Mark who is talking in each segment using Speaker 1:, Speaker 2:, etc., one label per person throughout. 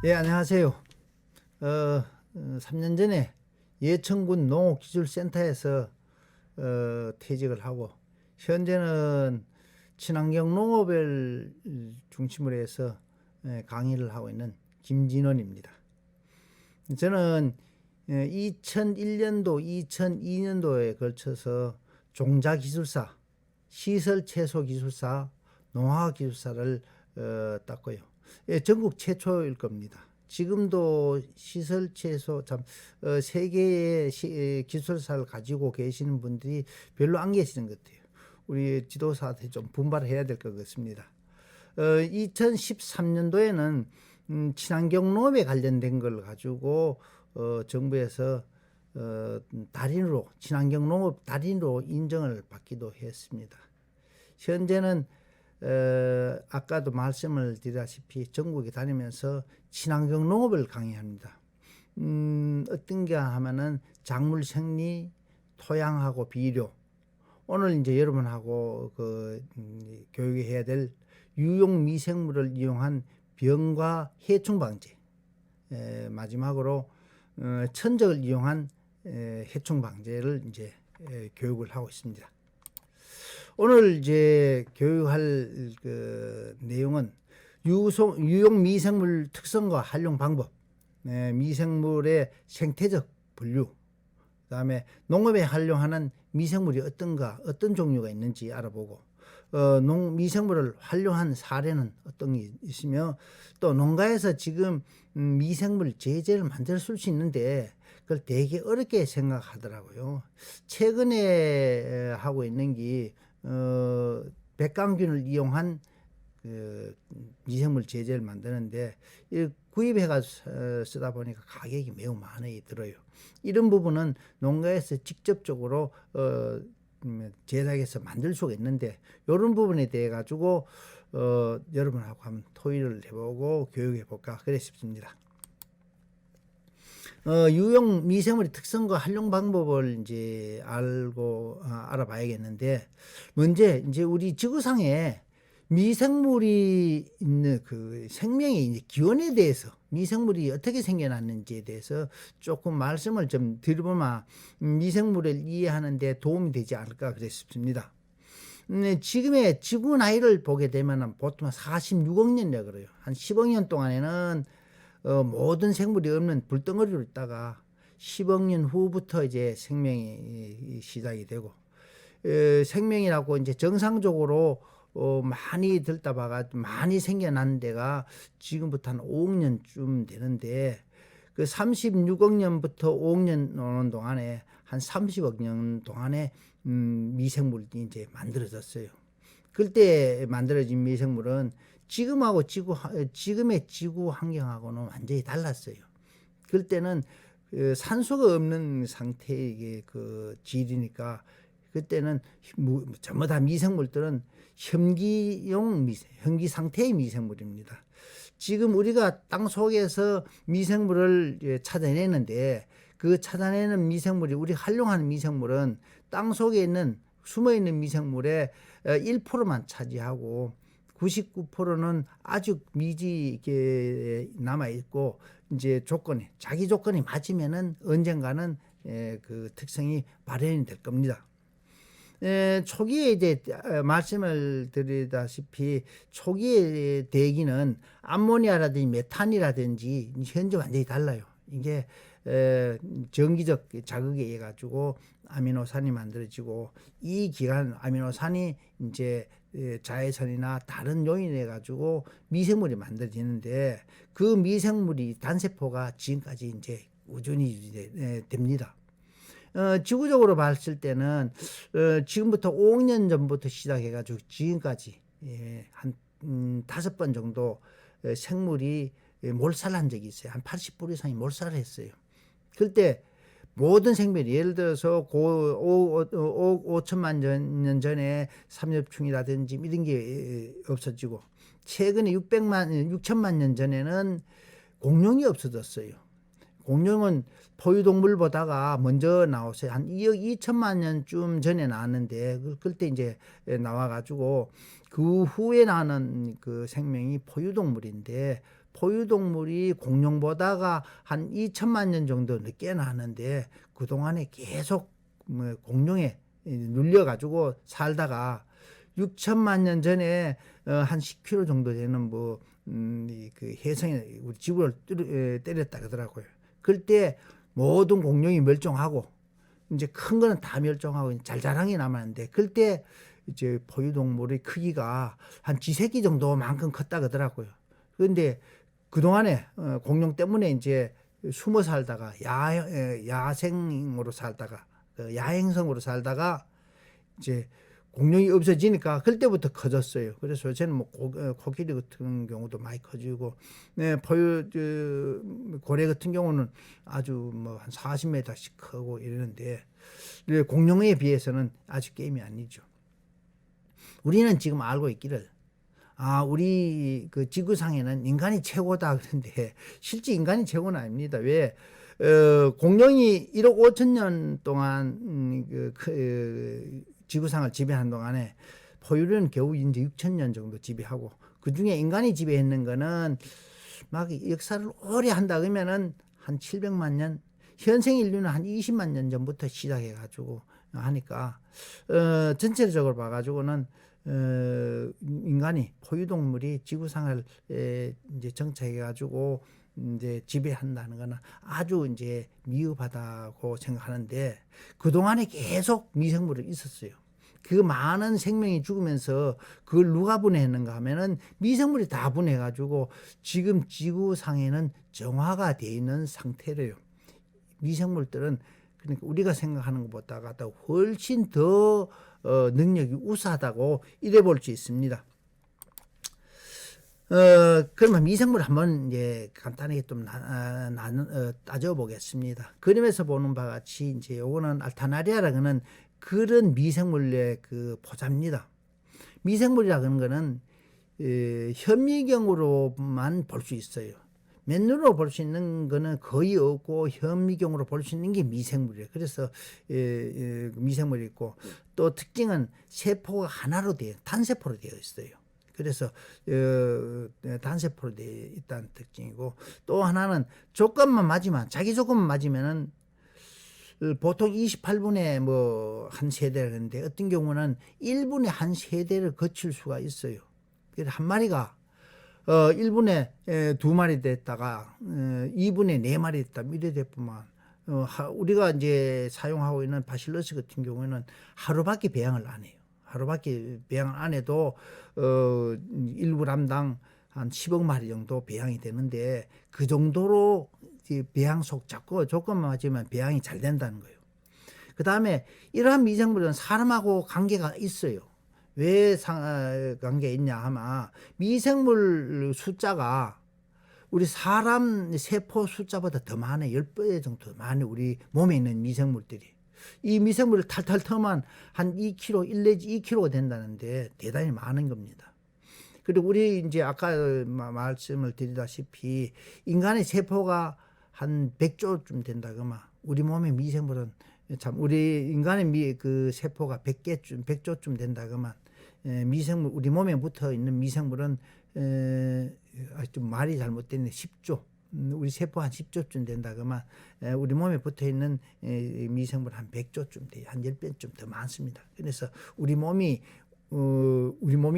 Speaker 1: 예, 안녕하세요. 3년 전에 예천군 농업기술센터에서 퇴직을 하고 현재는 친환경 농업을 중심으로 해서 강의를 하고 있는 김진원입니다. 저는 2001년도, 2002년도에 걸쳐서 종자기술사, 시설채소기술사, 농화기술사를 땄고요. 예, 전국 최초일 겁니다. 지금도 시설채소 세계의 기술사를 가지고 계시는 분들이 별로 안 계시는 것 같아요. 우리 지도사한테 좀 분발해야 될 것 같습니다. 2013년도에는 친환경 농업에 관련된 걸 가지고 정부에서 달인으로 친환경 농업 달인으로 인정을 받기도 했습니다. 현재는 아까도 말씀을 드렸다시피 전국에 다니면서 친환경 농업을 강의합니다. 어떤가 하면은 작물 생리, 토양하고 비료, 오늘 이제 여러분하고 교육해야 될 유용 미생물을 이용한 병과 해충 방제, 마지막으로 천적을 이용한 해충 방제를 이제 교육을 하고 있습니다. 오늘 이제 교육할 내용은 유용 미생물 특성과 활용 방법, 미생물의 생태적 분류, 그다음에 농업에 활용하는 미생물이 어떤 종류가 있는지 알아보고, 미생물을 활용한 사례는 어떤 게 있으며, 또 농가에서 지금 미생물 제재를 만들 수 있는데 그걸 되게 어렵게 생각하더라고요. 최근에 하고 있는 게 백강균을 이용한 미생물 제재를 만드는데 구입해가지고 쓰다 보니까 가격이 매우 많이 들어요. 이런 부분은 농가에서 직접적으로 제작해서 만들 수가 있는데 이런 부분에 대해 가지고 여러분하고 한번 토의를 해보고 교육해 볼까 그래 싶습니다. 유용 미생물의 특성과 활용 방법을 이제 알아봐야겠는데, 먼저 이제 우리 지구상에 미생물이 있는 그 생명의 이제 기원에 대해서, 미생물이 어떻게 생겨났는지에 대해서 조금 말씀을 좀 드려보면 미생물을 이해하는 데 도움이 되지 않을까 그래 싶습니다. 지금의 지구 나이를 보게 되면 보통 46억 년이라 그래요. 한 10억 년 동안에는 모든 생물이 없는 불덩어리로 있다가 10억 년 후부터 이제 생명이 시작이 되고, 생명이라고 이제 정상적으로 많이 들다 봐가 많이 생겨난 데가 지금부터 한 5억 년쯤 되는데, 그 36억 년부터 5억 년 오는 동안에 한 30억 년 동안에 미생물이 이제 만들어졌어요. 그때 만들어진 미생물은 지금의 지구 환경하고는 완전히 달랐어요. 그때는 산소가 없는 상태의 그 질이니까, 그때는 전부 다 미생물들은 현기 상태의 미생물입니다. 지금 우리가 땅 속에서 미생물을 찾아내는데, 그 찾아내는 미생물이, 우리 활용하는 미생물은 땅 속에 있는 숨어있는 미생물의 1%만 차지하고 99%는 아주 미지게 남아 있고, 이제 자기 조건이 맞으면은 언젠가는 그 특성이 발현이 될 겁니다. 초기에 이제 말씀을 드리다시피 초기의 대기는 암모니아라든지 메탄이라든지 현재 완전히 달라요. 이게 정기적 자극에 의해 가지고 아미노산이 만들어지고, 이 기간 아미노산이 이제 자외선이나 다른 요인에 가지고 미생물이 만들어지는데, 그 미생물이 단세포가 지금까지 이제 우전이 됩니다. 지구적으로 봤을 때는 지금부터 5억 년 전부터 시작해가지고 지금까지 한 5번 정도 생물이 몰살한 적이 있어요. 한 80% 이상이 몰살을 했어요. 그때 모든 생명이, 예를 들어서 5천만 년 전에 삼엽충이라든지 이런 게 없어지고, 최근에 6천만 년 전에는 공룡이 없어졌어요. 공룡은 포유동물 보다가 먼저 나왔어요. 한 2억 2천만 년쯤 전에 나왔는데, 그때 이제 나와가지고 그 후에 나는 그 생명이 포유동물인데, 포유동물이 공룡보다가 한 2천만 년 정도 늦게 나는데 그동안에 계속 뭐 공룡에 눌려가지고 살다가 6천만 년 전에 한 10km 정도 되는 뭐 그 해성에 우리 지구를 때렸다 그러더라고요. 그때 모든 공룡이 멸종하고 이제 큰 거는 다 멸종하고 잘자랑이 남았는데 그때 이제 포유동물의 크기가 한 쥐새끼 정도만큼 컸다 그러더라고요. 그런데 그동안에 공룡 때문에 이제 숨어 살다가 야생으로 살다가 야행성으로 살다가 이제 공룡이 없어지니까 그때부터 커졌어요. 그래서 저는 뭐 코끼리 같은 경우도 많이 커지고, 네, 고래 같은 경우는 아주 뭐 한 40m씩 크고 이러는데 공룡에 비해서는 아직 게임이 아니죠. 우리는 지금 알고 있기를 우리 그 지구상에는 인간이 최고다 그런데 실제 인간이 최고는 아닙니다. 왜? 공룡이 1억 5천 년 동안 지구상을 지배한 동안에 포유류는 겨우 이제 6천 년 정도 지배하고 그 중에 인간이 지배했는 거는 막 역사를 오래 한다 그러면은 한 700만 년, 현생 인류는 한 20만 년 전부터 시작해가지고 하니까 전체적으로 봐가지고는 인간이 포유동물이 지구상을 이제 정착해가지고 이제 지배한다는 거는 아주 이제 미흡하다고 생각하는데 그동안에 계속 미생물이 있었어요. 그 많은 생명이 죽으면서 그걸 누가 분해했는가 하면은 미생물이 다 분해해가지고 지금 지구상에는 정화가 되어 있는 상태래요. 미생물들은 그러니까 우리가 생각하는 것보다가 훨씬 더 능력이 우수하다고 이래 볼 수 있습니다. 그러면 미생물 한번 이제 간단하게 좀 따져보겠습니다. 그림에서 보는 바와 같이 이제 요거는 알타나리아라는 그런 미생물의 그 포자입니다. 미생물이라는 거는 현미경으로만 볼 수 있어요. 맨눈으로 볼 수 있는 거는 거의 없고 현미경으로 볼 수 있는 게 미생물이에요. 그래서 미생물이 있고 또 특징은 세포가 하나로 단세포로 되어 있어요. 그래서 단세포로 되어 있다는 특징이고 또 하나는 조건만 맞으면 자기 조건만 맞으면은 보통 28분에 뭐 한 세대를 하는데 어떤 경우는 1분에 한 세대를 거칠 수가 있어요. 그래서 한 마리가 1분에 2마리 됐다가 2분에 4마리 됐다 이래 됐구만. 우리가 이제 사용하고 있는 바실러스 같은 경우에는 하루밖에 배양을 안 해요. 하루밖에 배양 안 해도 1g당 한 10억 마리 정도 배양이 되는데 그 정도로 배양속 잡고 조건만 맞으면 배양이 잘 된다는 거예요. 그 다음에 이러한 미생물은 사람하고 관계가 있어요. 왜 관계가 있냐 하면 미생물 숫자가 우리 사람 세포 숫자보다 더 많아요. 10배 정도 많아요. 우리 몸에 있는 미생물들이. 이 미생물을 탈탈 털면 한 2kg, 1 내지 2kg가 된다는데 대단히 많은 겁니다. 그리고 우리 이제 아까 말씀을 드리다시피 인간의 세포가 한 100조쯤 된다 그러면 우리 몸의 미생물은 참 우리 인간의 그 세포가 100조쯤 된다 그러면 미생물 우리 몸에 붙어 있는 미생물은 좀 말이 잘못됐네 10조 우리 세포 한 10조쯤 된다 그러면 우리 몸에 붙어 있는 미생물 한 100조쯤 돼요. 한 10배쯤 더 많습니다. 그래서 우리 몸이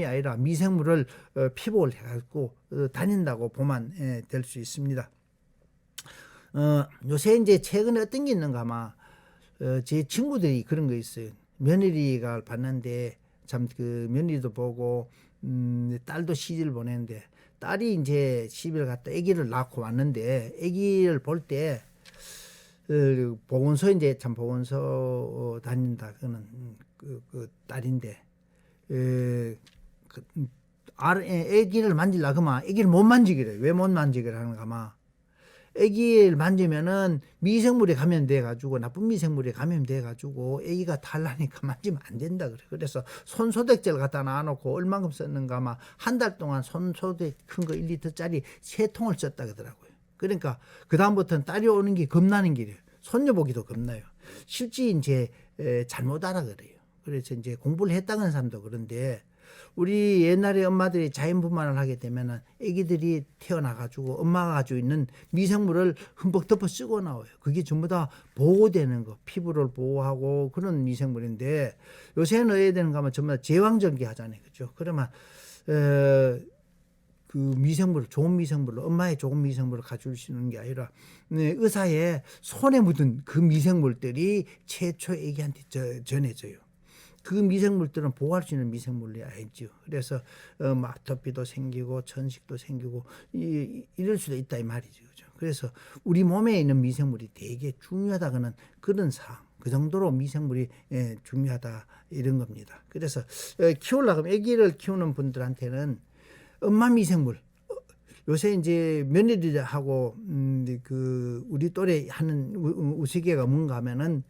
Speaker 1: 아니라 미생물을 피복을 해가지고 다닌다고 보면 될 수 있습니다. 요새 이제 최근에 어떤 게 있는가 아마 제 친구들이 그런 거 있어요. 며느리가 봤는데 참 그 며느리도 보고 딸도 시집을 보냈는데 딸이 이제 시집을 갔다 아기를 낳고 왔는데 아기를 볼 때 보건소 이제 참 보건소 다닌다 그는 그 딸인데 아기를 만질라 그만 아기를 못 만지기래. 왜 못 만지기래 하는가 마. 아기를 만지면은 미생물이 감염돼 가지고 나쁜 미생물이 감염돼 가지고 아기가 탈라니까 만지면 안 된다 그래. 그래서 손소독제를 갖다 놔놓고 얼만큼 썼는가 막 한 달 동안 손소독 큰 거 1리터짜리 3통을 썼다 그러더라고요. 그러니까 그 다음부터는 딸이 오는 게 겁나는 길이에요. 손녀 보기도 겁나요. 실제 이제 잘못 알아 그래요. 그래서 이제 공부를 했다는 사람도 그런데 우리 옛날에 엄마들이 자연분만을 하게 되면은 아기들이 태어나가지고 엄마가 가지고 있는 미생물을 흠뻑 덮어 쓰고 나와요. 그게 전부 다 보호되는 거, 피부를 보호하고 그런 미생물인데 요새 넣어야 되는 거 하면 전부 다 제왕절개 하잖아요. 그죠? 그러면, 그 미생물, 좋은 미생물로, 엄마의 좋은 미생물을 가져주시는 게 아니라, 의사의 손에 묻은 그 미생물들이 최초 애기한테 전해져요. 그 미생물들은 보호할 수 있는 미생물이 아니죠. 그래서 아토피도 생기고 천식도 생기고 이럴 수도 있다 이 말이죠. 그죠? 그래서 우리 몸에 있는 미생물이 되게 중요하다는 그런 사항. 그 정도로 미생물이 중요하다 이런 겁니다. 그래서 키우려고 하면 아기를 키우는 분들한테는 엄마 미생물, 요새 이제 며느리하고 그 우리 또래 하는 우스개가 뭔가 하면은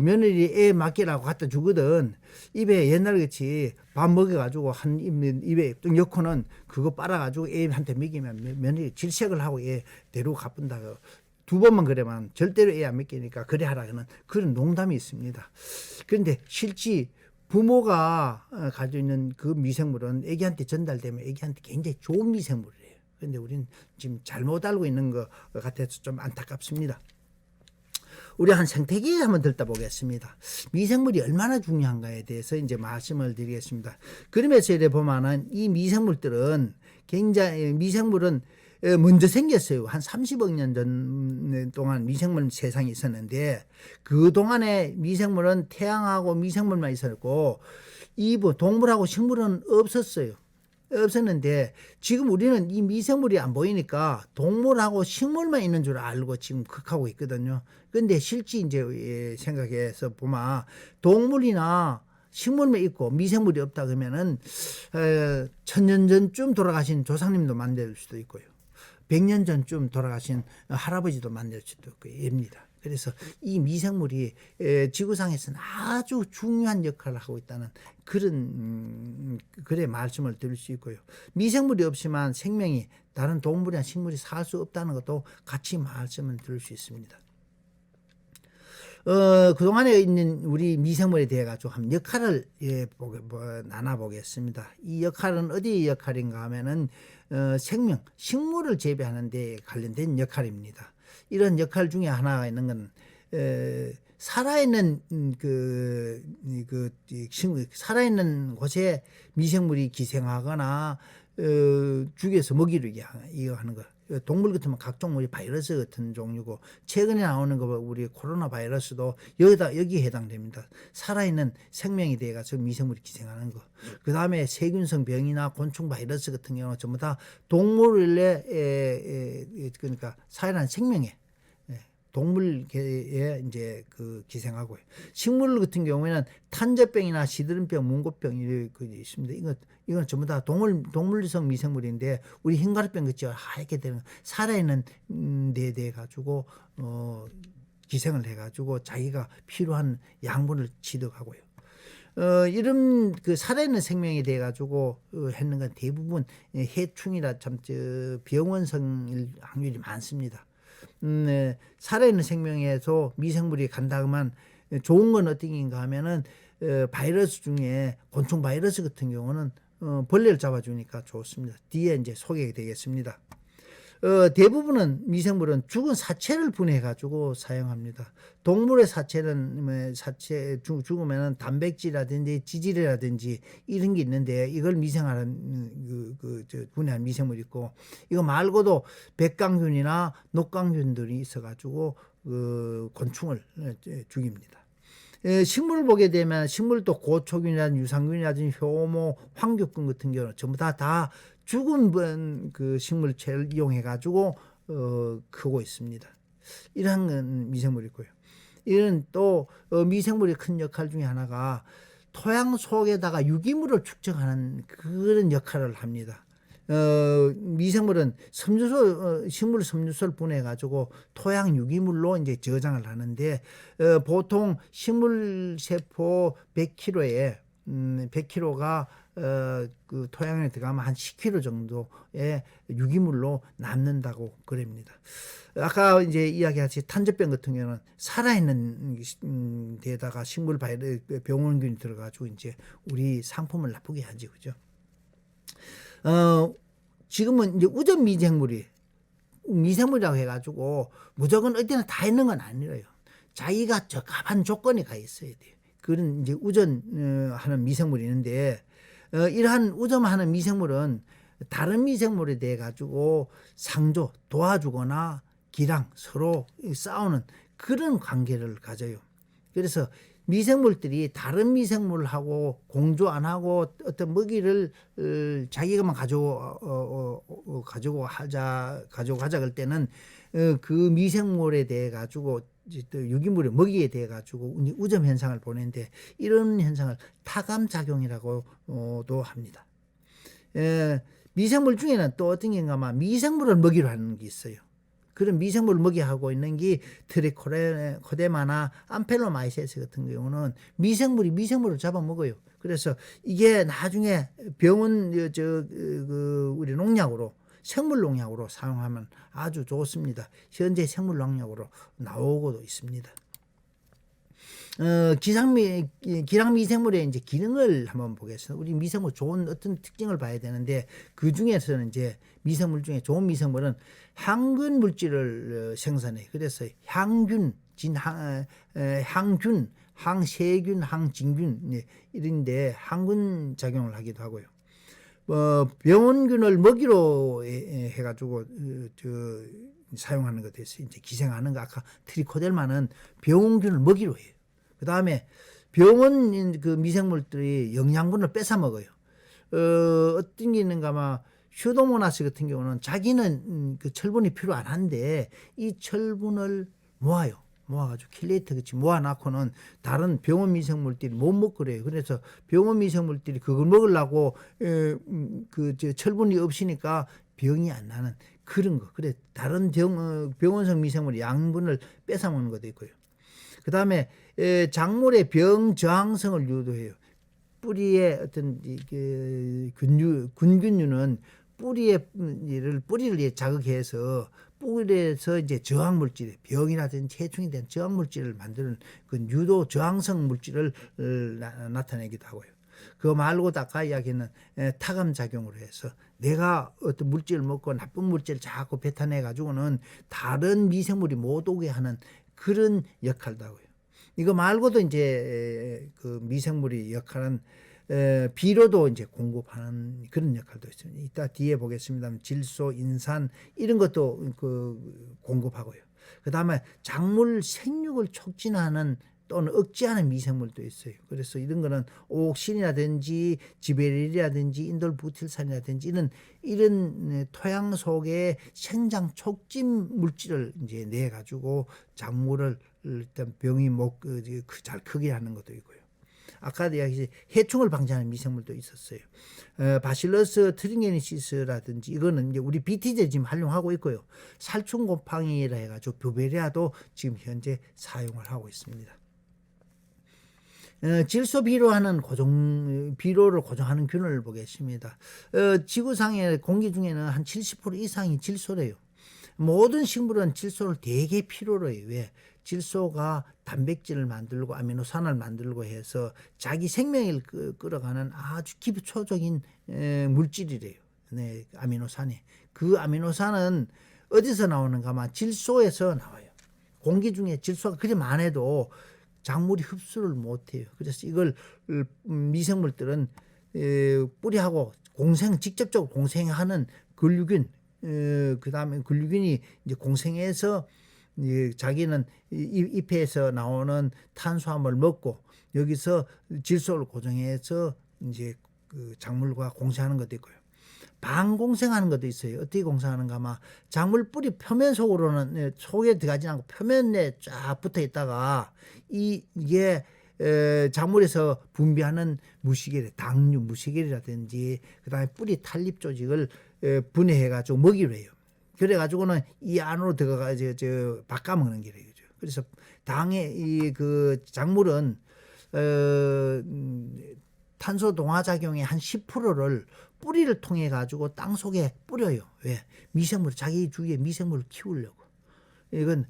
Speaker 1: 며느리 애 맡기라고 갖다 주거든. 입에 옛날같이 밥 먹여가지고 한 입에 뚝 넣고는 그거 빨아가지고 애한테 먹이면 며느리 질색을 하고 애 데리고 가뿐다고. 두 번만 그래만 절대로 애 안 맡기니까 그래 하라는 그런 농담이 있습니다. 그런데 실제 부모가 가지고 있는 그 미생물은 애기한테 전달되면 애기한테 굉장히 좋은 미생물이에요. 그런데 우리는 지금 잘못 알고 있는 것 같아서 좀 안타깝습니다. 우리 한 생태계 한번 들다 보겠습니다. 미생물이 얼마나 중요한가에 대해서 이제 말씀을 드리겠습니다. 그러면서 이래 보면은 이 미생물들은 굉장히 미생물은 먼저 생겼어요. 한 30억 년 전 동안 미생물 세상이 있었는데 그동안에 미생물은 태양하고 미생물만 있었고 이 동물하고 식물은 없었어요. 없었는데 지금 우리는 이 미생물이 안 보이니까 동물하고 식물만 있는 줄 알고 지금 극하고 있거든요. 근데 실제 이제 생각해서 보면 동물이나 식물만 있고 미생물이 없다 그러면은 1000년 전쯤 돌아가신 조상님도 만들 수도 있고요. 100년 전쯤 돌아가신 할아버지도 만들 수도 있고 입니다. 그래서 이 미생물이 지구상에서는 아주 중요한 역할을 하고 있다는 그런 그래 말씀을 드릴 수 있고요. 미생물이 없이만 생명이 다른 동물이나 식물이 살 수 없다는 것도 같이 말씀을 드릴 수 있습니다. 그동안에 있는 우리 미생물에 대해 가지고 한번 역할을 나눠보겠습니다. 이 역할은 어디의 역할인가 하면은 생명, 식물을 재배하는 데 관련된 역할입니다. 이런 역할 중에 하나가 있는 건 살아있는 살아있는 곳에 미생물이 기생하거나 죽여서 먹이를 이용하는 것. 동물 같으면 각종 우리 바이러스 같은 종류고 최근에 나오는 거 우리 코로나 바이러스도 여기에 해당됩니다. 살아있는 생명에 대해 가지고 미생물이 기생하는 거. 그 다음에 세균성 병이나 곤충 바이러스 같은 경우는 전부 다 동물의 그러니까 살아있는 생명에 동물계에 이제 그 기생하고요. 식물 같은 경우에는 탄저병이나 시드름병, 문고병 이렇게 있습니다. 이건 전부 다 동물성 미생물인데 우리 흰가루병 같이 하얗게 되는 살아있는 데에 대해 가지고 기생을 해가지고 자기가 필요한 양분을 취득하고요. 이런 그 살아있는 생명에 대해 가지고 했는 건 대부분 해충이라 참 병원성일 확률이 많습니다. 살아있는 생명에서 미생물이 간다면 좋은 건 어떤가 하면은 바이러스 중에 곤충 바이러스 같은 경우는 벌레를 잡아주니까 좋습니다. 뒤에 이제 소개되겠습니다. 대부분은 미생물은 죽은 사체를 분해해 가지고 사용합니다. 동물의 사체는 죽으면 단백질이라든지 지질이라든지 이런 게 있는데 이걸 미생하는 분해한 미생물이 있고 이거 말고도 백강균이나 녹강균들이 있어 가지고 곤충을 죽입니다. 식물을 보게 되면 식물도 고초균이라든지 유산균이라든지 효모, 황교균 같은 경우는 전부 다 죽은 그 식물체를 이용해 가지고 크고 있습니다. 이러한 미생물이고요. 이런 또 미생물의 큰 역할 중에 하나가 토양 속에다가 유기물을 축적하는 그런 역할을 합니다. 미생물은 식물 섬유소를 분해해 가지고 토양 유기물로 이제 저장을 하는데 보통 식물 세포 100kg에 100kg가 그 토양에 들어가면 한 10kg 정도의 유기물로 남는다고 그럽니다. 아까 이제 이야기하신 탄저병 같은 경우는 살아있는 데다가 식물 병원균이 들어가지고 이제 우리 상품을 나쁘게 하지, 그죠? 지금은 이제 우전 미생물이라고 해가지고 무조건 어디나 다 있는 건 아니래요. 자기가 적합한 조건에 가 있어야 돼요. 그런 이제 우전하는 미생물이 있는데, 이러한 우전하는 미생물은 다른 미생물에 대해 가지고 상조, 도와주거나 기랑 서로 싸우는 그런 관계를 가져요. 그래서 미생물들이 다른 미생물하고 공조 안 하고 어떤 먹이를 자기가만 가지고 가자 그럴 때는 그 미생물에 대해 가지고 또 유기물의 먹이에 대해 가지고 우점 현상을 보내는데, 이런 현상을 타감 작용이라고도 합니다. 미생물 중에는 또 어떤 게인가만 미생물을 먹이로 하는 게 있어요. 그런 미생물을 먹이하고 있는 게 트리코데마나 암펠로마이세스 같은 경우는 미생물을 잡아먹어요. 그래서 이게 나중에 병원 우리 농약으로, 생물 농약으로 사용하면 아주 좋습니다. 현재 생물 농약으로 나오고도 있습니다. 기랑 미생물의 이제 기능을 한번 보겠습니다. 우리 미생물 좋은 어떤 특징을 봐야 되는데, 그 중에서는 이제 미생물 중에 좋은 미생물은 항균 물질을 생산해. 그래서 항균, 항세균, 항진균 이런데 항균 작용을 하기도 하고요. 병원균을 먹이로 해가지고 사용하는 것에 이제 기생하는 거, 아까 트리코델마는 병원균을 먹이로 해요. 그 다음에 병원 그 미생물들이 영양분을 뺏어 먹어요. 어떤 게 있는가 하면 슈도모나스 같은 경우는 자기는 그 철분이 필요 안 한데 이 철분을 모아가지고 킬레이터 같이 모아놓고는 다른 병원 미생물들이 못 먹거래요. 그래서 병원 미생물들이 그걸 먹으려고 철분이 없으니까 병이 안 나는 그런 거. 그래 다른 병원성 미생물이 양분을 뺏어 먹는 것도 있고요. 그 다음에 작물의 병 저항성을 유도해요. 뿌리의 어떤 군균류는 뿌리를 자극해서 뿌리에서 이제 저항 물질, 병이라든지 해충에 대한 저항 물질을 만드는 그 유도 저항성 물질을 나타내기도 하고요. 그거 말고도 아까 이야기는 타감 작용으로 해서 내가 어떤 물질을 먹고 나쁜 물질을 자꾸 뱉어내 가지고는 다른 미생물이 못 오게 하는 그런 역할도 하고요. 이거 말고도 이제 그 미생물이 역할은 비료도 이제 공급하는 그런 역할도 있습니다. 이따 뒤에 보겠습니다만 질소, 인산 이런 것도 공급하고요. 그 다음에 작물 생육을 촉진하는 또는 억제하는 미생물도 있어요. 그래서 이런 거는 옥신이라든지 지베릴이라든지 인돌부틸산이라든지 이런 토양 속에 생장 촉진 물질을 이제 내 가지고 작물을 일단 병이 잘 크게 하는 것도 있고요. 아까도 이야기했듯이 해충을 방지하는 미생물도 있었어요. 바실러스 트링게니시스라든지 이거는 이제 우리 BT제 지금 활용하고 있고요. 살충곰팡이라 해가지고 뷰베리아도 지금 현재 사용을 하고 있습니다. 질소 비료를 고정하는 균을 보겠습니다. 지구상의 공기 중에는 한 70% 이상이 질소래요. 모든 식물은 질소를 되게 필요로 해요. 왜? 질소가 단백질을 만들고 아미노산을 만들고 해서 자기 생명을 끌어가는 아주 기초적인 물질이래요. 네, 아미노산이. 그 아미노산은 어디서 나오는가 하면 질소에서 나와요. 공기 중에 질소가 그리 많아도 작물이 흡수를 못해요. 그래서 이걸 미생물들은 뿌리하고 직접적으로 공생하는 근류균, 그 다음에 근류균이 이제 공생해서 자기는 잎에서 나오는 탄수화물을 먹고 여기서 질소를 고정해서 이제 그 작물과 공생하는 것도 있고요. 반공생하는 것도 있어요. 어떻게 공생하는가 하면 작물 뿌리 표면 속으로는 속에 들어가지 않고 표면에 쫙 붙어 있다가 이게 작물에서 분비하는 당류 무시계리라든지 그다음에 뿌리 탄립 조직을 분해해가지고 먹이로 해요. 그래가지고는 이 안으로 들어가 바꿔먹는 게래요. 그래서 그 작물은 탄소 동화작용의 한 10%를 뿌리를 통해 가지고 땅 속에 뿌려요. 왜? 미생물, 자기 주위에 미생물을 키우려고. 이건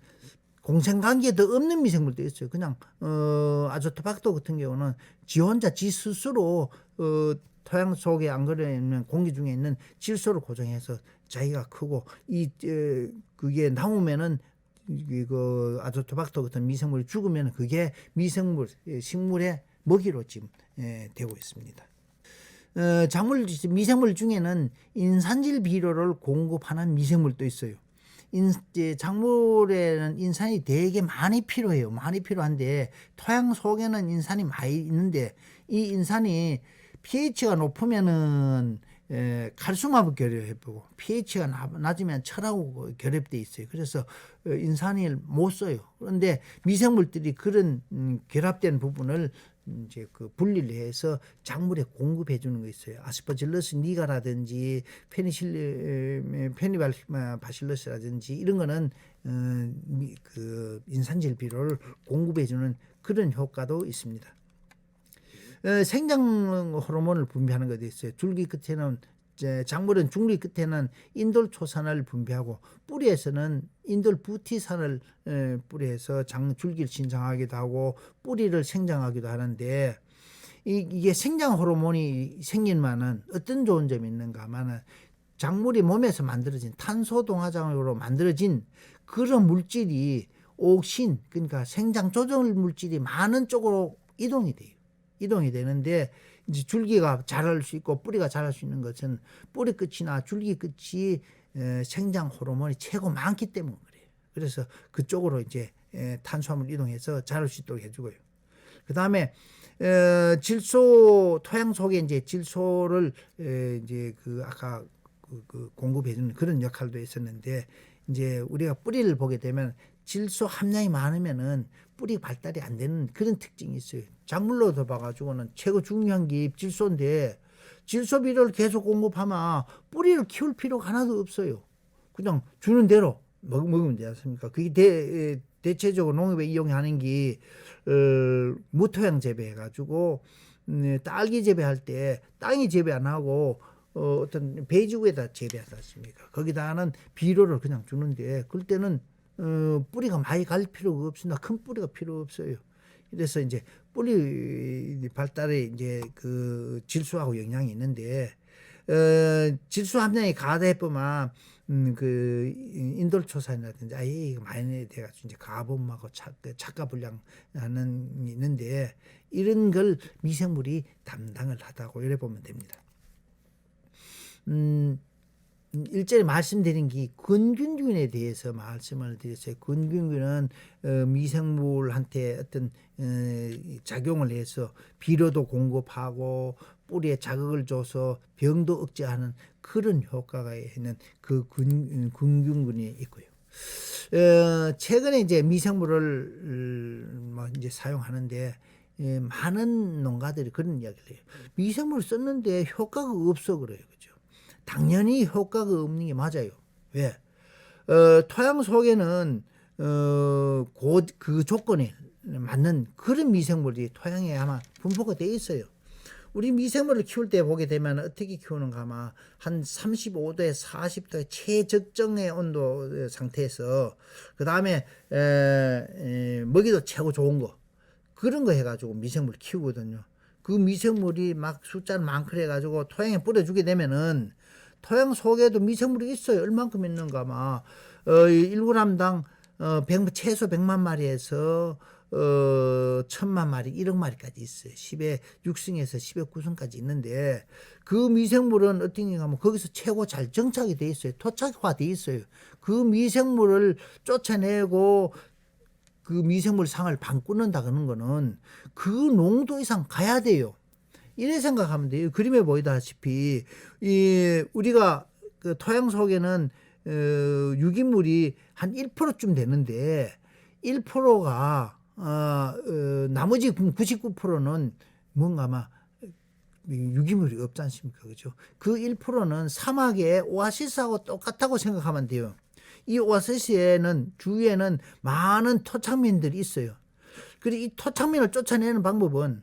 Speaker 1: 공생관계도 없는 미생물도 있어요. 그냥 아조트박터 같은 경우는 지 혼자 지 스스로 토양 속에 안 그러면 공기 중에 있는 질소를 고정해서 자기가 크고 그게 나오면은 그 아조트박터 같은 미생물이 죽으면 그게 미생물 식물의 먹이로 지금 되고 있습니다. 미생물 중에는 인산질 비료를 공급하는 미생물도 있어요. 작물에는 인산이 되게 많이 필요해요. 많이 필요한데 토양 속에는 인산이 많이 있는데 이 인산이 pH가 높으면은 칼슘하고 결합해보고 pH가 낮으면 철하고 결합돼 있어요. 그래서 인산을 못 써요. 그런데 미생물들이 그런 결합된 부분을 이제 그 분리를 해서 작물에 공급해 주는 거 있어요. 아스퍼질러스 니가라든지 페니바실러스라든지 이런 거는 그 인산질 비료를 공급해 주는 그런 효과도 있습니다. 생장 호르몬을 분비하는 것도 있어요. 줄기 끝에는 작물은 줄기 끝에는 인돌초산을 분비하고 뿌리에서는 인돌부티산을 뿌리에서 줄기를 신장하기도 하고 뿌리를 생장하기도 하는데 이게 생장 호르몬이 생긴만은 어떤 좋은 점이 있는가 하면은 작물이 몸에서 만들어진 탄소 동화작용으로 만들어진 그런 물질이 옥신 그러니까 생장 조절 물질이 많은 쪽으로 이동이 돼요. 이동이 되는데 이제 줄기가 자랄 수 있고 뿌리가 자랄 수 있는 것은 뿌리 끝이나 줄기 끝이 생장 호르몬이 최고 많기 때문에 그래요. 그래서 그쪽으로 이제 탄수화물 이동해서 자랄 수 있도록 해주고요. 그 다음에 질소 토양 속에 이제 질소를 이제 그 아까 그 공급해주는 그런 역할도 있었는데 이제 우리가 뿌리를 보게 되면 질소 함량이 많으면은 뿌리 발달이 안 되는 그런 특징이 있어요. 작물로도 봐가지고는 최고 중요한 게 질소인데 질소 비료를 계속 공급하면 뿌리를 키울 필요가 하나도 없어요. 그냥 주는 대로 먹으면 되지 않습니까? 그게 대체적으로 농업에 이용하는 게 무토양 재배해가지고 딸기 재배할 때 땅이 재배 안 하고 어떤 베이지구에다 재배하지 않습니까? 거기다는 비료를 그냥 주는데 그럴 때는 뿌리가 많이 갈 필요가 없습니다. 큰 뿌리가 필요 없어요. 그래서 이제 뿌리 발달에 이제 그 질소하고 영향이 있는데 질소 함량이 가다 보면 그 인돌초산이라든지 아예 많이 돼가지고 이제 가범하고 착가불량하는 있는데 이런 걸 미생물이 담당을 하다고 이래 보면 됩니다. 일전에 말씀드린 게 근균균에 대해서 말씀을 드렸어요. 근균균은 미생물한테 어떤 작용을 해서 비료도 공급하고 뿌리에 자극을 줘서 병도 억제하는 그런 효과가 있는 그 근균균이 있고요. 최근에 이제 미생물을 뭐 이제 사용하는데 많은 농가들이 그런 이야기를 해요. 미생물을 썼는데 효과가 없어 그래요. 그죠? 당연히 효과가 없는 게 맞아요. 왜? 토양 속에는 곧 그 조건에 맞는 그런 미생물이 토양에 아마 분포가 돼 있어요. 우리 미생물을 키울 때 보게 되면 어떻게 키우는가 하면 한 35도에 40도의 최적정의 온도 상태에서 그 다음에 먹이도 최고 좋은 거 그런 거 해가지고 미생물 키우거든요. 그 미생물이 막 숫자를 많고 해가지고 토양에 뿌려주게 되면은 토양 속에도 미생물이 있어요. 얼만큼 있는가 막 1g당 최소 100만 마리에서 1000만 마리, 1억 마리까지 있어요. 10의 6승에서 10의 9승까지 있는데 그 미생물은 어떤 게 하면 거기서 최고 잘 정착이 돼 있어요. 토착화 돼 있어요. 그 미생물을 쫓아내고 그 미생물 상을 방꾸는다 그러는 거는 그 농도 이상 가야 돼요. 이래 생각하면 돼요. 그림에 보이다시피 우리가 그 토양 속에는 유기물이 한 1%쯤 되는데 1%가 나머지 99%는 뭔가 막 유기물이 없지 않습니까? 그죠? 그 1%는 사막의 오아시스하고 똑같다고 생각하면 돼요. 이 오아시스에는 주위에는 많은 토착민들이 있어요. 그리고 이 토착민을 쫓아내는 방법은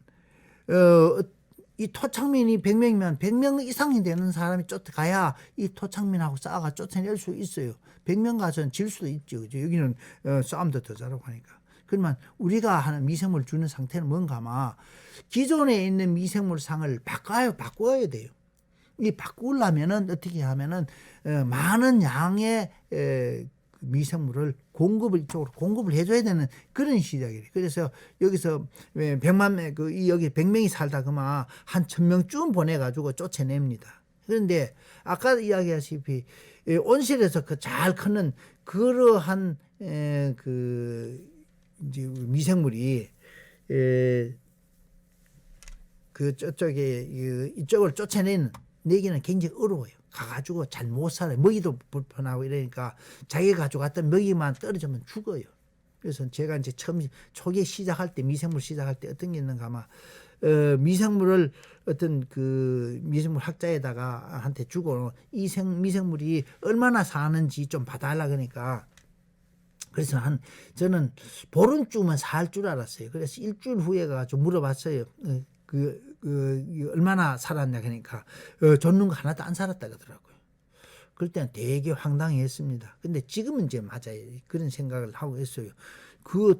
Speaker 1: 이 토착민이 100명이면 100명 이상이 되는 사람이 쫓아가야 이 토착민하고 싸워가 쫓아낼 수 있어요. 100명 가서는 질 수도 있죠. 그죠? 여기는 싸움도 더 잘하고 하니까. 그러면 우리가 하는 미생물 주는 상태는 뭔가 아마 기존에 있는 미생물 상을 바꿔야 돼요. 이 바꾸려면은 어떻게 하면은 많은 양의 미생물을 이쪽으로 공급을 해줘야 되는 그런 시작이에요. 그래서 여기서 100만 여기 100명이 살다 그만 한 1000명쯤 보내가지고 쫓아냅니다. 그런데 아까 이야기하시피 온실에서 그 잘 크는 그러한 이제 미생물이 이쪽을 내기는 굉장히 어려워요. 가가지고 잘 못 살아요. 먹이도 불편하고 이러니까 자기가 가져갔던 먹이만 떨어지면 죽어요. 그래서 제가 이제 초기에 시작할 때, 미생물 시작할 때 어떤 게 있는가 하면, 미생물을 어떤 미생물 학자에다가 한테 주고 이 미생물이 얼마나 사는지 좀 봐달라 그러니까 그래서 저는 보름쯤은 살 줄 알았어요. 그래서 일주일 후에 가지고 물어봤어요. 얼마나 살았냐 그러니까 줬는 거 하나도 안 살았다 그러더라고요. 그럴 때는 되게 황당했습니다. 근데 지금은 이제 맞아요. 그런 생각을 하고 있어요.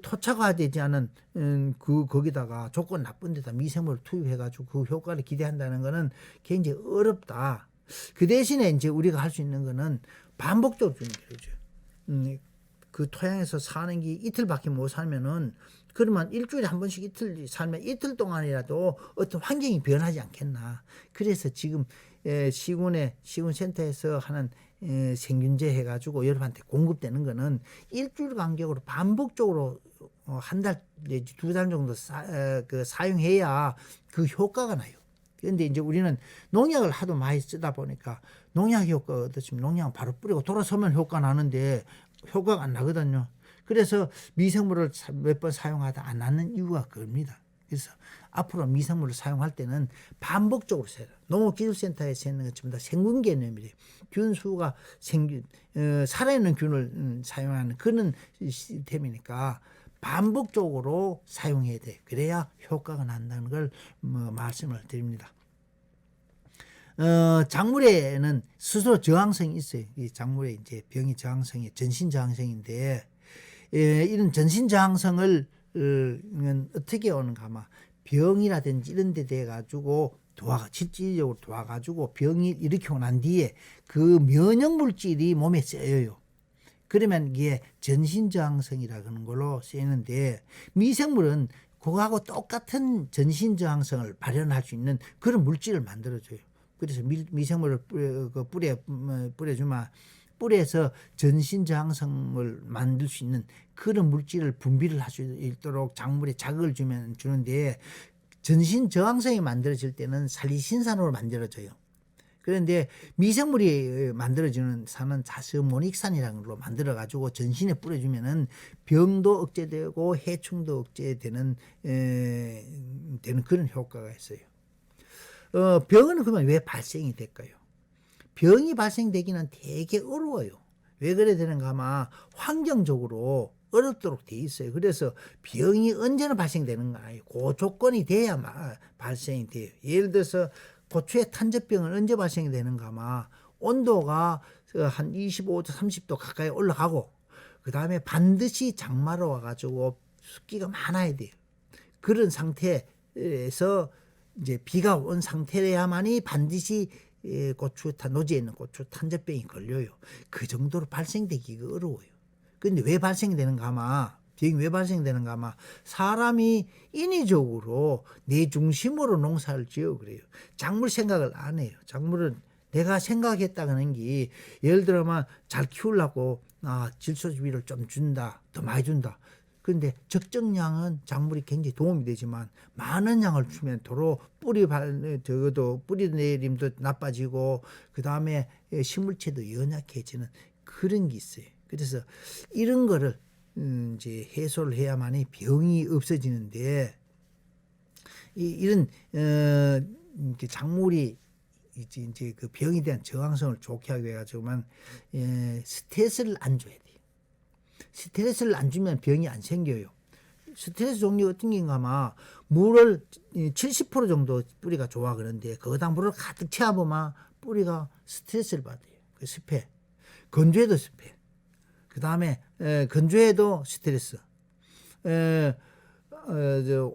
Speaker 1: 토착화되지 않은 거기다가 조건 나쁜 데다 미생물을 투입해가지고 그 효과를 기대한다는 거는 굉장히 어렵다. 그 대신에 이제 우리가 할 수 있는 거는 반복적으로 주는 거죠. 그 토양에서 사는 게 이틀밖에 못 살면은 그러면 일주일에 한 번씩 이틀 살면 이틀 동안이라도 어떤 환경이 변하지 않겠나. 그래서 지금 시군센터에서 하는 생균제 해가지고 여러분한테 공급되는 거는 일주일 간격으로 반복적으로 한 달 내지 2달 정도 사용해야 그 효과가 나요. 그런데 이제 우리는 농약을 하도 많이 쓰다 보니까 농약 효과가 어떻지만 농약은 바로 뿌리고 돌아서면 효과 나는데 효과가 안 나거든요. 그래서 미생물을 몇 번 사용하다 안 나는 이유가 그겁니다. 그래서 앞으로 미생물을 사용할 때는 반복적으로 써야 돼요. 농업기술센터에서 있는 것 전부 다 생균 개념이래요. 균수가 살아있는 균을 사용하는 그런 시스템이니까 반복적으로 사용해야 돼. 그래야 효과가 난다는 걸 말씀을 드립니다. 작물에는 스스로 저항성이 있어요. 이 작물에 이제 병이 저항성이 전신 저항성인데 이런 전신 저항성을 어떻게 오는가 하면 병이라든지 이런 데 돼 가지고 실질적으로 도와가지고 병이 일으키고 난 뒤에 그 면역 물질이 몸에 쌓여요. 그러면 이게 전신 저항성이라 그러는 걸로 쓰이는데 미생물은 그거하고 똑같은 전신 저항성을 발현할 수 있는 그런 물질을 만들어줘요. 그래서 미생물을 뿌려주면 뿌리에서 전신 저항성을 만들 수 있는 그런 물질을 분비를 할 수 있도록 작물에 자극을 주는데 전신 저항성이 만들어질 때는 살리신산으로 만들어져요. 그런데 미생물이 만들어지는 산은 자스모닉산이라는 걸로 만들어가지고 전신에 뿌려주면은 병도 억제되고 해충도 억제되는 되는 그런 효과가 있어요. 병은 그러면 왜 발생이 될까요? 병이 발생되기는 되게 어려워요. 왜 그래 되는가 하면 환경적으로 어렵도록 돼 있어요. 그래서 병이 언제나 발생되는 거 아니에요. 그 조건이 돼야 발생이 돼요. 예를 들어서 고추의 탄저병은 언제 발생이 되는가 하면 온도가 한 25도 30도 가까이 올라가고 그 다음에 반드시 장마로 와가지고 습기가 많아야 돼요. 그런 상태에서 이제 비가 온 상태여야만이 반드시 노지에 있는 고추 탄저병이 걸려요. 그 정도로 발생되기가 어려워요. 근데 왜 발생되는가 하면 병이 왜 발생되는가 하면 사람이 인위적으로 내 중심으로 농사를 지어 그래요. 작물 생각을 안 해요. 작물은 내가 생각했다는 게 예를 들어만 잘 키우려고 질소주비를 좀 준다. 더 많이 준다. 그런데 적정량은 작물이 굉장히 도움이 되지만 많은 양을 주면 도로 뿌리 내림도 나빠지고 그 다음에 식물체도 연약해지는 그런 게 있어요. 그래서 이런 거를 이제 해소를 해야만이 병이 없어지는데 이런 작물이 이제 그 병에 대한 저항성을 좋게 하기 위해서만 스트레스를 안 줘야 돼요. 스트레스를 안 주면 병이 안 생겨요. 스트레스 종류가 어떤 게인가 하면 물을 70% 정도 뿌리가 좋아 그런데 거기다 물을 가득 채워보면 뿌리가 스트레스를 받아요. 그 습해. 건조해도 습해. 그 다음에 건조해도 스트레스.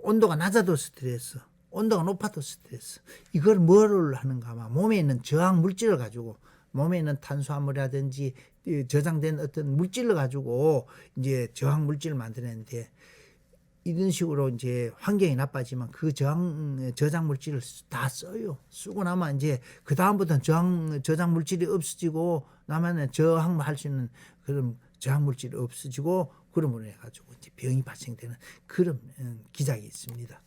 Speaker 1: 온도가 낮아도 스트레스. 온도가 높아도 스트레스. 이걸 뭐를 하는가 하면 몸에 있는 저항 물질을 가지고 몸에 있는 탄수화물이라든지 저장된 어떤 물질을 가지고 이제 저항 물질을 만드는데 이런 식으로 이제 환경이 나빠지면 그 저장 물질을 다 써요. 쓰고 나면 이제 그 다음부터는 저장 물질이 없어지고 나면은 저항할 수 있는 그런 저항 물질이 없어지고 그러므로 해가지고 이제 병이 발생되는 그런 기작이 있습니다.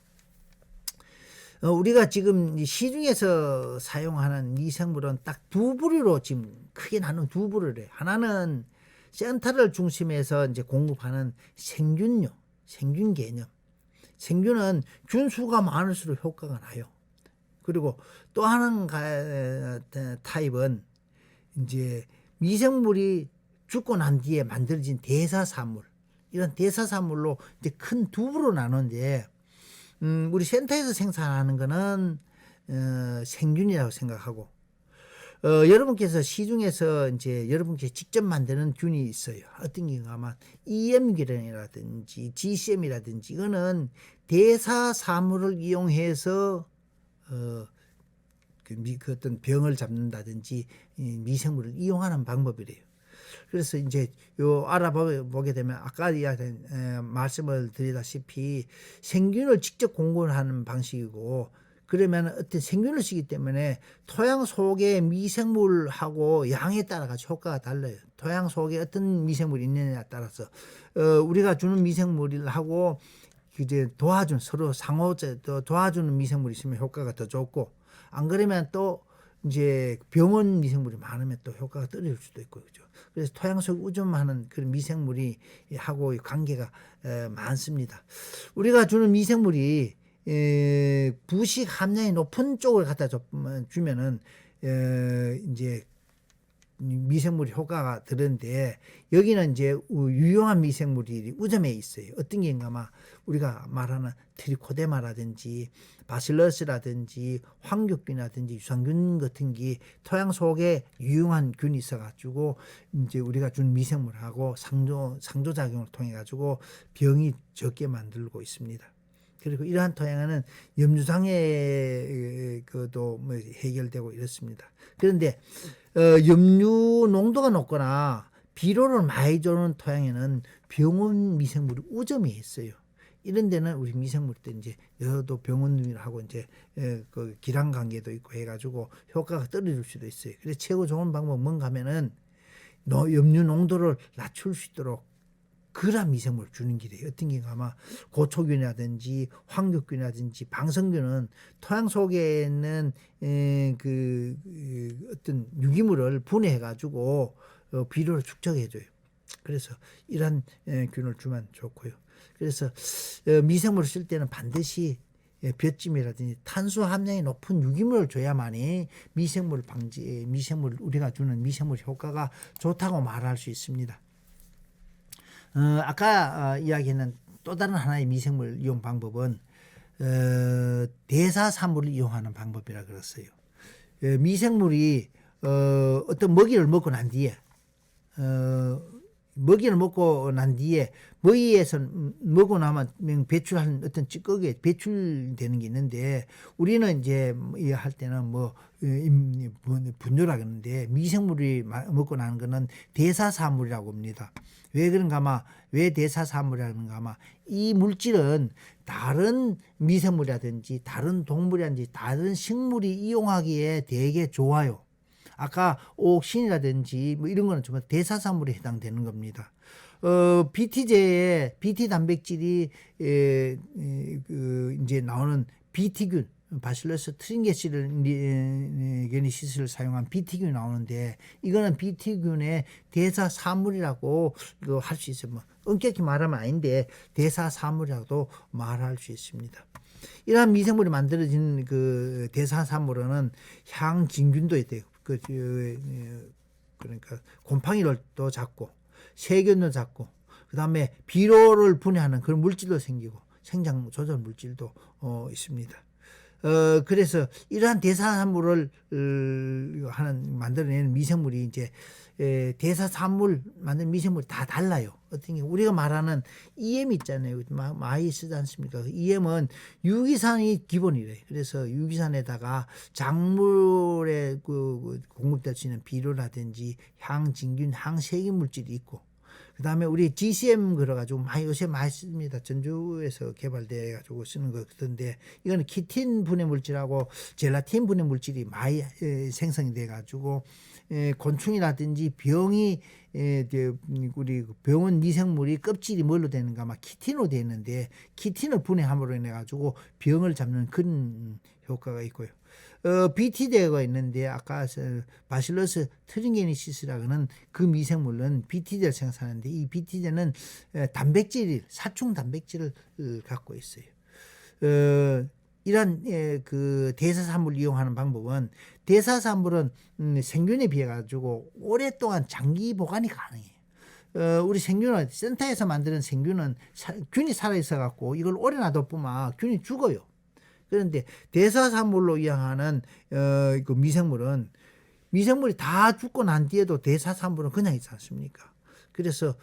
Speaker 1: 우리가 지금 시중에서 사용하는 미생물은 딱 두 부류로 지금 크게 나눈 두 부류를 해요. 하나는 센터를 중심해서 이제 공급하는 생균 개념. 생균은 균수가 많을수록 효과가 나요. 그리고 또 하나 타입은 이제 미생물이 죽고 난 뒤에 만들어진 대사산물. 이런 대사산물로 이제 큰 두 부로 나누는데 우리 센터에서 생산하는 거는 생균이라고 생각하고 여러분께서 시중에서 이제 여러분께서 직접 만드는 균이 있어요. 어떤 게가 아마 EM균이라든지 GCM이라든지 이거는 대사사물을 이용해서 그 어떤 병을 잡는다든지 미생물을 이용하는 방법이래요. 그래서 이제 요 알아보게 되면 아까 이야기한 말씀을 드리다시피 생균을 직접 공급하는 방식이고 그러면 어떤 생균을 쓰기 때문에 토양 속에 미생물하고 양에 따라 가지고 효과가 달라요. 토양 속에 어떤 미생물이 있느냐에 따라서 우리가 주는 미생물하고 이제 도와준 서로 상호 도와주는 미생물이 있으면 효과가 더 좋고 안 그러면 또 이제 병원 미생물이 많으면 또 효과가 떨어질 수도 있고 그죠. 그래서 토양 속 우점하는 그런 미생물이 하고 관계가 많습니다. 우리가 주는 미생물이 부식 함량이 높은 쪽을 갖다 주면은 이제 미생물이 효과가 드는데 여기는 이제 유용한 미생물이 우점에 있어요. 어떤 게인가 막 우리가 말하는 트리코데마라든지 바실러스라든지 황교균이라든지 유산균 같은 게 토양 속에 유용한 균이 있어가지고 이제 우리가 준 미생물하고 상조작용을 통해 가지고 병이 적게 만들고 있습니다. 그리고 이러한 토양에는 염류장애 그도 뭐 해결되고 이렇습니다. 그런데 염류 농도가 높거나 비료를 많이 주는 토양에는 병원 미생물이 우점이 있어요. 이런 데는 우리 미생물들 이제 여도 병원하고 이제 그 기란 관계도 있고 해가지고 효과가 떨어질 수도 있어요. 그래서 최고 좋은 방법은 뭔가 하면은 염류 농도를 낮출 수 있도록 그런 미생물을 주는 길이에요. 어떤 게가 아마 고초균이라든지 황교균이라든지 방성균은 토양 속에 있는 어떤 유기물을 분해해가지고 비료를 축적해줘요. 그래서 이런 균을 주면 좋고요. 그래서 미생물을 쓸 때는 반드시 볏찜이라든지 탄수 함량이 높은 유기물을 줘야만이 미생물 우리가 주는 미생물 효과가 좋다고 말할 수 있습니다. 아까 이야기했는 또 다른 하나의 미생물 이용 방법은 대사산물을 이용하는 방법이라 그랬어요. 미생물이 어떤 먹이를 먹고 난 뒤에 먹이에서 먹고 나면 배출하는 어떤 찌꺼기에 배출되는 게 있는데 우리는 이제 할 때는 분뇨라 그러는데 미생물이 먹고 나는 거는 대사산물이라고 합니다. 왜 그런가 하면 왜 대사산물이라는가 하면 이 물질은 다른 미생물이라든지 다른 동물이라든지 다른 식물이 이용하기에 되게 좋아요. 아까 옥신이라든지 뭐 이런 거는 정말 대사산물에 해당되는 겁니다. BT 단백질이 이제 나오는 BT균, 바실러스 트린게시스를 사용한 BT균이 나오는데 이거는 BT균의 대사산물이라고 할 수 있어요. 뭐 엄격히 말하면 아닌데 대사산물이라고도 말할 수 있습니다. 이러한 미생물이 만들어진 그 대사산물은 향진균도 있대요. 그러니까 곰팡이를 또 잡고 세균도 잡고 그다음에 비료를 분해하는 그런 물질도 생기고 생장 조절 물질도 있습니다. 그래서 이러한 대사산물을 만들어내는 미생물이 이제 대사산물 만든 미생물이 다 달라요. 어떤 게 우리가 말하는 EM 있잖아요. 많이 쓰지 않습니까? EM은 유기산이 기본이래요. 그래서 유기산에다가 작물에 공급될 수 있는 비료라든지 항진균, 항세균 물질이 있고, 그 다음에 우리 GCM 그래가지고 요새 많이 씁니다. 전주에서 개발돼가지고 쓰는 거 같은데, 이거는 키틴 분해 물질하고 젤라틴 분해 물질이 많이 생성이 돼가지고 곤충이라든지 병이 우리 병원 미생물이 껍질이 뭘로 되는가 막 키틴으로 되어 있는데, 키틴을 분해함으로 인해 가지고 병을 잡는 그런 효과가 있고요. BT제가 있는데 아까 바실러스 트린게니시스라는 그 미생물은 BT제를 생산하는데, 이 BT제는 사충 단백질을 갖고 있어요. 이런 그 대사산물을 이용하는 방법은, 대사산물은 생균에 비해 가지고 오랫동안 장기 보관이 가능해요. 우리 생균은 센터에서 만드는 생균은 균이 살아있어 갖고 이걸 오래 놔둬보면 균이 죽어요. 그런데 대사산물로 이용하는 그 미생물이 다 죽고 난 뒤에도 대사산물은 그냥 있지 않습니까? 그래서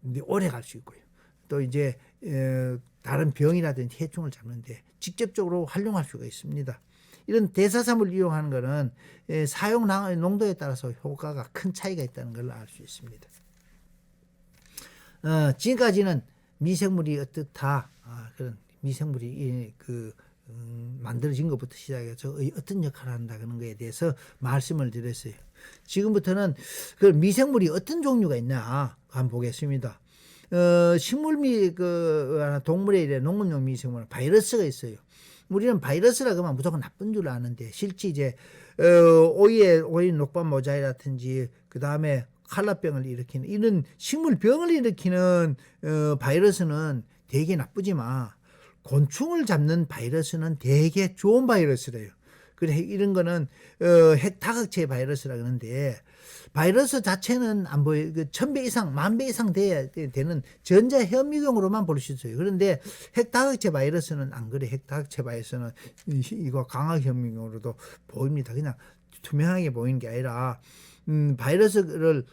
Speaker 1: 이제 오래 갈 수 있고요. 또 이제 다른 병이라든지 해충을 잡는데 직접적으로 활용할 수가 있습니다. 이런 대사산물을 이용하는 것은 사용 농도에 따라서 효과가 큰 차이가 있다는 걸 알 수 있습니다. 지금까지는 미생물이 어떻다, 그런 미생물이 만들어진 것부터 시작해서 어떤 역할을 한다 그런 거에 대해서 말씀을 드렸어요. 지금부터는 그 미생물이 어떤 종류가 있나 한번 보겠습니다. 동물에 이래 농업용 미생물은 바이러스가 있어요. 우리는 바이러스라 그러면 무조건 나쁜 줄 아는데, 실제 이제 오이 녹반 모자이라든지 그 다음에 칼라병을 일으키는 이런 식물병을 일으키는 바이러스는 되게 나쁘지만, 곤충을 잡는 바이러스는 되게 좋은 바이러스래요. 그래, 이런 거는 핵다각체 바이러스라 그러는데, 바이러스 자체는 안 보여요. 1000배 이상, 10,000배 이상 되는 전자현미경으로만 볼 수 있어요. 그런데 핵다각체 바이러스는 안 그래. 핵다각체 바이러스는 이거 광학현미경으로도 보입니다. 그냥 투명하게 보이는 게 아니라 바이러스를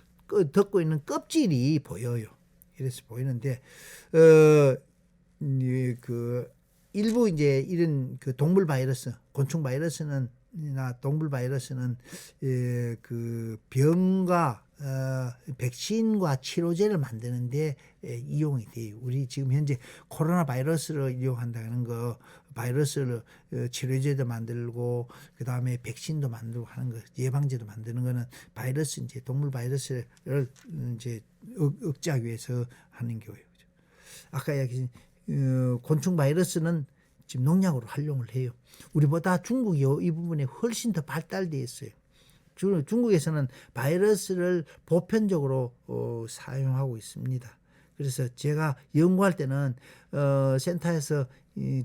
Speaker 1: 덮고 있는 껍질이 보여요. 이래서 보이는데 일부 이제 이런 동물 바이러스, 곤충 바이러스는 동물 바이러스는 그 병과 백신과 치료제를 만드는데 이용이 돼요. 우리 지금 현재 코로나 바이러스를 이용한다는 거, 바이러스를 치료제도 만들고 그 다음에 백신도 만들고 하는 거, 예방제도 만드는 거는 바이러스, 이제 동물 바이러스를 이제 억제하기 위해서 하는 거예요. 아까 얘기한 곤충 바이러스는 지금 농약으로 활용을 해요. 우리보다 중국이 이 부분에 훨씬 더 발달되어 있어요. 중국에서는 바이러스를 보편적으로 사용하고 있습니다. 그래서 제가 연구할 때는 센터에서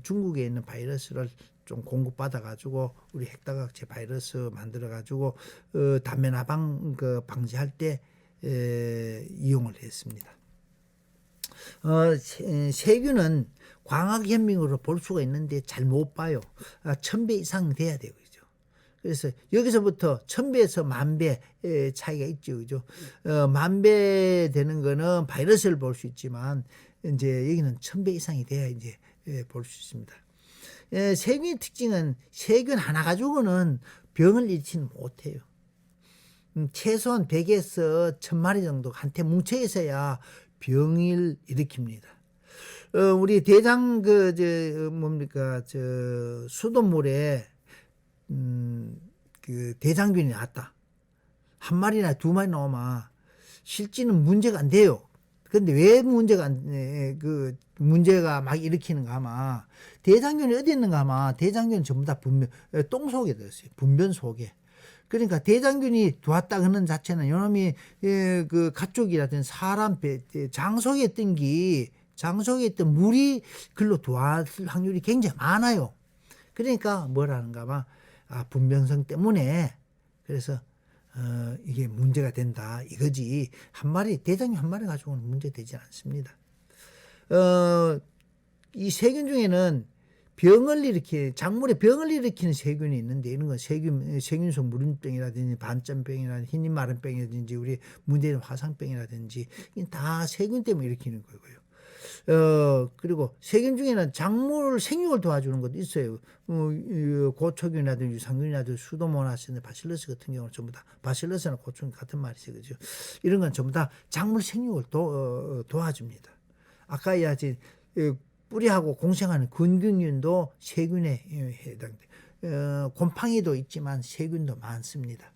Speaker 1: 중국에 있는 바이러스를 좀 공급받아 가지고 우리 핵다각체 바이러스 만들어 가지고 담배나방 방지할 때 이용을 했습니다. 세균은 광학현미경으로 볼 수가 있는데 잘 못 봐요. 1000배 이상 돼야 되죠. 그래서 여기서부터 1000배에서 10,000배 차이가 있죠. 그죠? 10,000배 되는 거는 바이러스를 볼 수 있지만, 이제 여기는 1000배 이상이 돼야 이제 볼 수 있습니다. 세균의 특징은 세균 하나 가지고는 병을 일으키는 못해요. 최소한 100에서 1000마리 정도 한테 뭉쳐 있어야 병을 일으킵니다. 우리 대장 수돗물에 대장균이 나왔다. 한 마리나 두 마리 나오면 실제는 문제가 안 돼요. 근데 왜 문제가 막 일으키는가 하면, 대장균이 어디 있는가 하면 대장균은 전부 다 똥 속에 들었어요. 분변 속에. 그러니까 대장균이 들어왔다 하는 자체는 요놈이 그 가축이라든지 사람 장속에 있던 물이 글로 들어왔을 확률이 굉장히 많아요. 그러니까 뭐라는가 하면 분변성 때문에, 그래서 이게 문제가 된다 이거지. 한 마리 대장균 한 마리 가지고는 문제 되지 않습니다. 이 세균 중에는 작물에 병을 일으키는 세균이 있는데 이런 건 세균성 무름병이라든지 반점병이라든지 흰입 마른병이라든지 우리 문제는 화상병이라든지 이건 다 세균 때문에 일으키는 거고요. 그리고 세균 중에는 작물 생육을 도와주는 것도 있어요. 고초균이라든지 유산균이라든지 수도모나스, 바실러스 같은 경우는 전부 다 바실러스나 고초균 같은 말이죠, 그죠? 이런 건 전부 다 작물 생육을 도와줍니다. 아까 이야기 뿌리하고 공생하는 균균균도 세균에 해당돼. 곰팡이도 있지만 세균도 많습니다.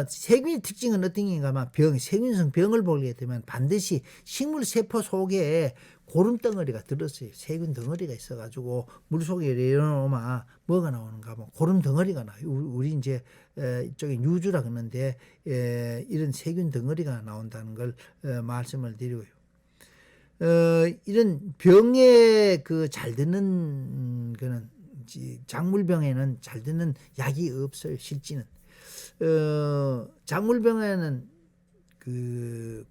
Speaker 1: 세균의 특징은 어떤 게인가 하면 세균성 병을 보게 되면 반드시 식물 세포 속에 고름덩어리가 들었어요. 세균 덩어리가 있어가지고 물 속에 내려놓으면 뭐가 나오는가 하면 고름덩어리가 나와요. 우리 이제 이쪽에 유주라 그러는데 이런 세균 덩어리가 나온다는 걸 말씀을 드리고요. 이런 병에 잘 드는 거는 작물병에는 잘 드는 약이 없어요. 실제는. 작물병에는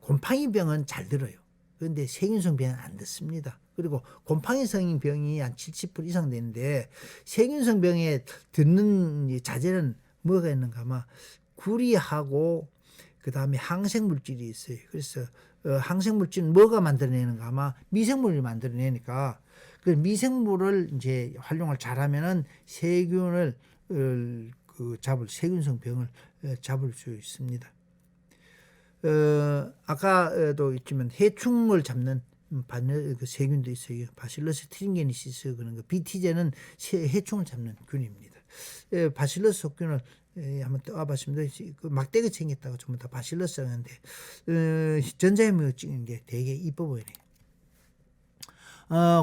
Speaker 1: 곰팡이병은 잘 들어요. 그런데 세균성 병은 안 듣습니다. 그리고 곰팡이성 병이 한 70% 이상 되는데 세균성 병에 듣는 자재는 뭐가 있는가 하면 구리하고 그 다음에 항생물질이 있어요. 그래서 항생물질은 뭐가 만들어내는가 하면 미생물이 만들어내니까 그 미생물을 이제 활용을 잘하면은 세균을 세균성 병을 잡을 수 있습니다. 아까도 있지만 해충을 잡는 세균도 있어요. 바실러스 트린게니시스 그런 거. BT제는 해충을 잡는 균입니다. 바실러스 속균을 한번 떠와봤습니다. 막대기 생겼다고 전부 다 바실러스 하는데 전자현미경 찍는 게 되게 이뻐 보이네요.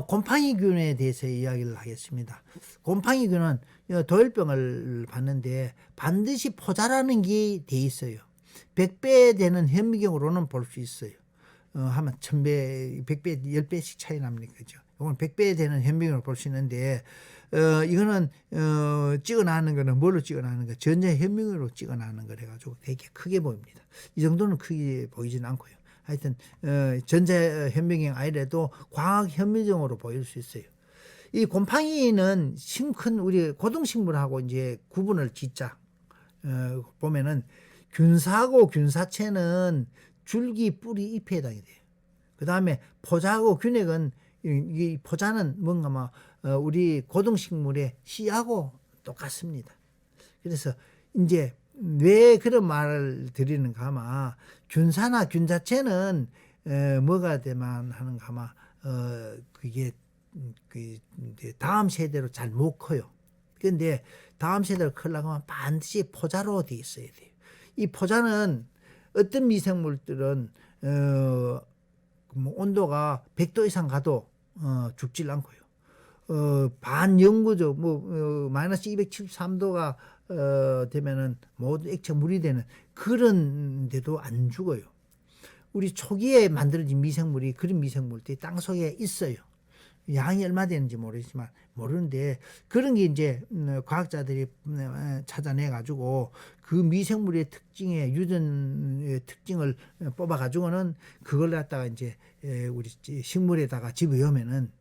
Speaker 1: 곰팡이균에 대해서 이야기를 하겠습니다. 곰팡이균은 도열병을 봤는데 반드시 포자라는 게 돼 있어요. 100배 되는 현미경으로는 볼 수 있어요. 하면 1000배, 100배, 10배씩 차이 납니다. 그죠? 이건 100배 되는 현미경으로 볼 수 있는데, 이거는, 찍어나가는 거는 뭘로 찍어나가는 거? 전자 현미경으로 찍어나가는 걸 해가지고 되게 크게 보입니다. 이 정도는 크게 보이진 않고요. 하여튼, 전자 현미경 아니래도 광학 현미경으로 보일 수 있어요. 이 곰팡이는 큰 우리 고등식물하고 이제 구분을 짓자. 보면은 균사하고 균사체는 줄기, 뿌리, 잎에 해당이 돼요. 그 다음에 포자하고 균핵은 이 포자는 뭔가 막 우리 고등식물의 씨하고 똑같습니다. 그래서 이제 왜 그런 말을 드리는가 하면 균사나 균자체는 뭐가 되만 하는가 하면 그게 다음 세대로 잘 못 커요. 그런데 다음 세대로 크려고 하면 반드시 포자로 돼 있어야 돼요. 이 포자는 어떤 미생물들은 온도가 100도 이상 가도 죽질 않고요. 반영구적 마이너스 273도가 되면은 모두 액체 물이 되는 그런데도 안 죽어요. 우리 초기에 만들어진 미생물이 그런 미생물들이 땅 속에 있어요. 양이 얼마 되는지 모르는데 그런 게 이제 과학자들이 찾아내 가지고 그 미생물의 유전의 특징을 뽑아 가지고는 그걸 갖다가 이제 우리 식물에다가 집어넣으면은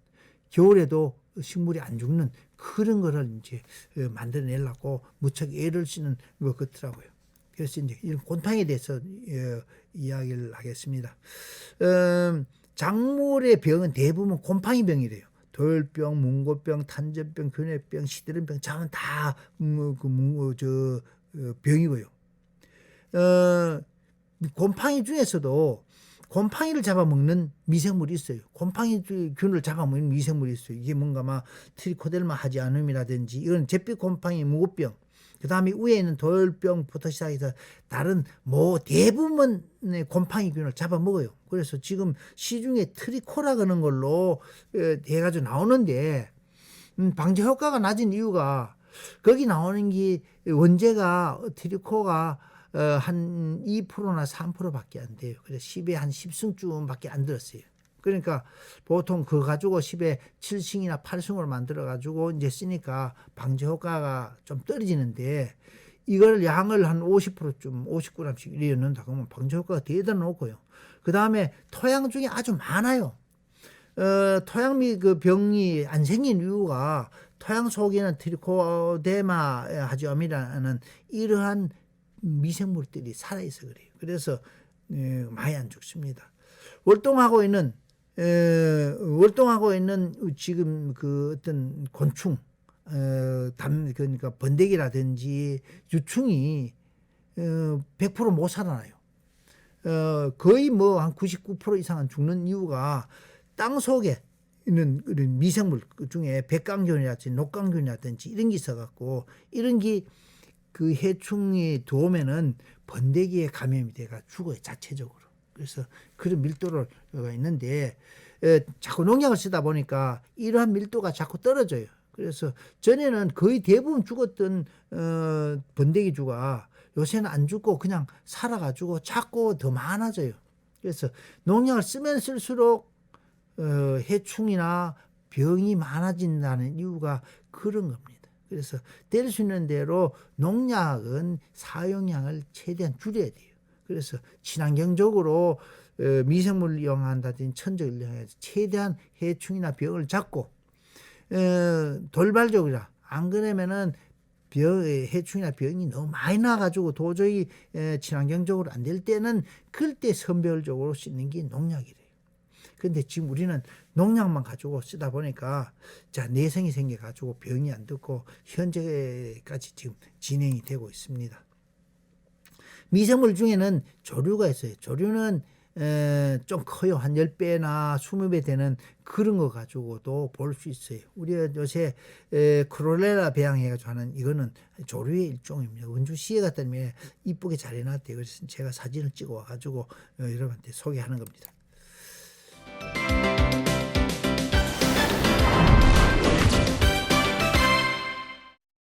Speaker 1: 겨울에도 식물이 안 죽는 그런 거를 이제 만들어내려고 무척 애를 쓰는 것 같더라고요. 그래서 이제 이런 곰팡이에 대해서 이야기를 하겠습니다. 작물의 병은 대부분 곰팡이병이래요. 돌병, 문고병, 탄저병, 균핵병, 시드름병, 자는 다 병이고요. 곰팡이 중에서도 곰팡이를 잡아먹는 미생물이 있어요. 곰팡이균을 잡아먹는 미생물이 있어요. 이게 뭔가 막 트리코델마 하지 않음이라든지 이건 잿빛 곰팡이 무고병. 그 다음에 위에 있는 돌병부터 시작해서 다른 대부분의 곰팡이균을 잡아먹어요. 그래서 지금 시중에 트리코라 그런 걸로 해가지고 나오는데 방제 효과가 낮은 이유가 거기 나오는 게 원재가 트리코가 한 2%나 3%밖에 안 돼요. 그래서 10에 한 10승쯤밖에 안 들었어요. 그러니까 보통 그거 가지고 10에 7승이나 8승을 만들어 가지고 이제 쓰니까 방제 효과가 좀 떨어지는데 이걸 양을 한 50%쯤 50g씩 이래 넣는다 그러면 방제 효과가 대단히 높고요. 그다음에 토양 중에 아주 많아요. 토양 그 병이 안 생긴 이유가 토양 속에는 트리코데마 하지엄이라는 이러한 미생물들이 살아있어 그래요. 그래서 많이 안 죽습니다. 월동하고 있는 지금 그 어떤 곤충, 그러니까 번데기라든지 유충이 100% 못 살아나요. 거의 뭐 한 99% 이상은 죽는 이유가 땅 속에 있는 이런 미생물 중에 백강균이라든지 녹강균이라든지 이런 게 있어갖고 이런 게 그 해충이 들어오면은 번데기에 감염이 돼가 죽어요 자체적으로. 그래서 그런 밀도가 있는데 자꾸 농약을 쓰다 보니까 이러한 밀도가 자꾸 떨어져요. 그래서 전에는 거의 대부분 죽었던 번데기주가 요새는 안 죽고 그냥 살아가지고 자꾸 더 많아져요. 그래서 농약을 쓰면 쓸수록 해충이나 병이 많아진다는 이유가 그런 겁니다. 그래서 될 수 있는 대로 농약은 사용량을 최대한 줄여야 돼요. 그래서 친환경적으로 미생물을 이용한다든지 천적을 이용해서 최대한 해충이나 병을 잡고 돌발적이라 안 그러면은 해충이나 병이 너무 많이 나가지고 도저히 친환경적으로 안 될 때는 그럴 때 선별적으로 쓰는 게 농약이래요. 근데 지금 우리는 농약만 가지고 쓰다 보니까 내성이 생겨가지고 병이 안 듣고 현재까지 지금 진행이 되고 있습니다. 미생물 중에는 조류가 있어요. 조류는 좀 커요. 한 10배나 20배 되는 그런 거 가지고도 볼 수 있어요. 우리가 요새 크롤레라 배양해가지고 하는 이거는 조류의 일종입니다. 원주시에 갔다 오면 이쁘게 잘 해놨대요. 그래서 제가 사진을 찍어 와가지고 여러분한테 소개하는 겁니다.